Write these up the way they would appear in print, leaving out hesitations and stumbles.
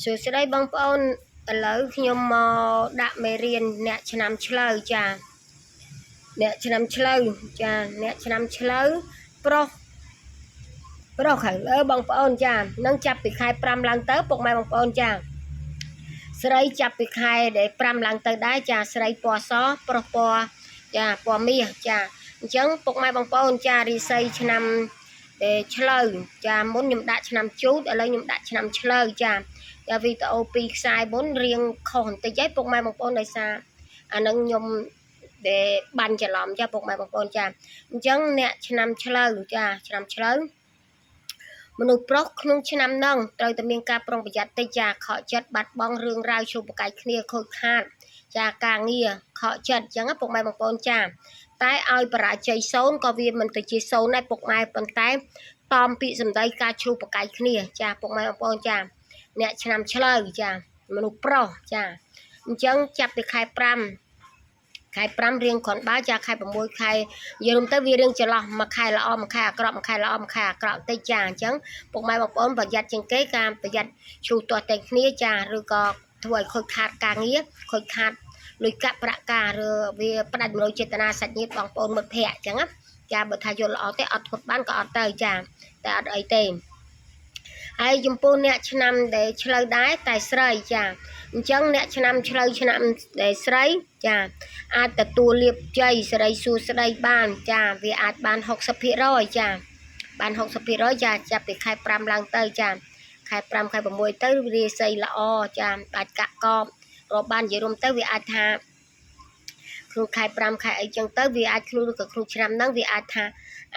សួស្តីបងប្អូនឥឡូវខ្ញុំមកដាក់មេរៀនអ្នកឆ្នាំឆ្លូវចាអ្នកឆ្នាំឆ្លូវចាអ្នកឆ្នាំឆ្លូវប្រុសខាងលើបងប្អូនចានឹងចាប់ពីខែ5ឡើងទៅពុកម៉ែបងប្អូនចាស្រីចាប់ពីខែដែល5ឡើងទៅដែរចាស្រីពណ៌សប្រុសពណ៌ចាពណ៌មាសចាអញ្ចឹងពុកម៉ែបងប្អូនចារីស័យឆ្នាំឆ្លូវចាមុនខ្ញុំដាក់ឆ្នាំជូតឥឡូវខ្ញុំដាក់ឆ្នាំឆ្លូវចាវីដេអូ2ខ្សែមុនរៀងខុសបន្តិចឯងពុកម៉ែបងប្អូនដោយសារអានឹងខ្ញុំដែលបាញ់ច្រឡំចាពុកម៉ែបងប្អូនចាអញ្ចឹងអ្នកឆ្នាំឆ្លូវចាឆ្នាំឆ្លូវមនុស្សប្រុសក្នុងឆ្នាំហ្នឹងត្រូវតែមានការប្រុងប្រយ័ត្នតិចចាខកចិត្តបាត់បង់រឿងរ៉ាវជួបប្រកែកគ្នាខូចខាតចាការងារខកចិត្តអញ្ចឹងពុកម៉ែបងប្អូនចាតែឲ្យបរាជ័យ0ក៏វាមិនទៅជា0ដែរពុកម៉ែប៉ុន្តែតមពាក្យសម្ដីការជួបប្រកែកគ្នាចាពុកម៉ែបងប្អូនចាអ្នកឆ្នាំឆ្លូវចាមនុស្សប្រុសចាអញ្ចឹងចាប់ពីខែ5រៀងគ្រាន់បើចាខែ6ខែនិយាយរួមទៅវារៀងចន្លោះមួយខែល្អមួយខែអាក្រក់មួយខែល្អមួយខែអាក្រក់តិចចាអញ្ចឹងពុកម៉ែបងប្អូនប្រយ័ត្នជាងគេការប្រយ័ត្នឈូសទាស់តែគ្នាចាឬក៏ធ្វើឲ្យខូចខាតការងារខូចខាតលុយកាក់ប្រាក់ការឬវាផ្ដាច់មនោចេតនាសាច់ញាតិបងប្អូនមិត្តភ័ក្តិអញ្ចឹងណាចាបើថាយល់ល្អទេអត់ធ្វើបានក៏អត់ទៅចាតែអត់អីទេហើយចំពោះអ្នកឆ្នាំដែលឆ្លូវដែរតែស្រីចាអញ្ចឹងអ្នកឆ្នាំឆ្លូវឆ្នាំដែលស្រីចាអាចទទួលលាភជ័យសិរីសួស្តីបានចាវាអាចបាន60%ចាបាន60%ចាចាប់ពីខែ5ឡើងទៅចាខែ5ខែ6ទៅរាសីល្អចាអាចកាក់កបរាប់បាននិយាយរួមទៅវាអាចថាក្នុងខែ5ខែអីចឹងទៅវាអាចខ្លួនឬក៏ក្នុងឆ្នាំហ្នឹងវាអាចថា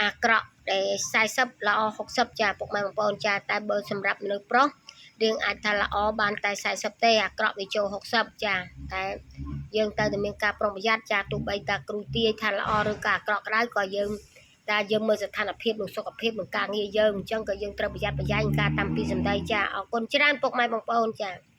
អាក្រក់ដែល40ល្អ60ចាពុកម៉ែបងប្អូនចាតែបើសម្រាប់មនុស្សប្រុសរៀងអាចថាល្អបានតែ40ទេអាក្រក់វាចូល60ចាតែយើងត្រូវតែមានការប្រុងប្រយ័ត្នចាទោះបីតាគ្រូទាយថាល្អឬក៏អាក្រក់ក្តៅក៏យើងតែយើងមើលស្ថានភាពនិងសុខភាពនិងការងារយើងអញ្ចឹងក៏យើងត្រូវប្រយ័ត្នប្រយែងការតាមពីសម្ដីចាអរគុណច្រើនពុកម៉ែបងប្អូនចា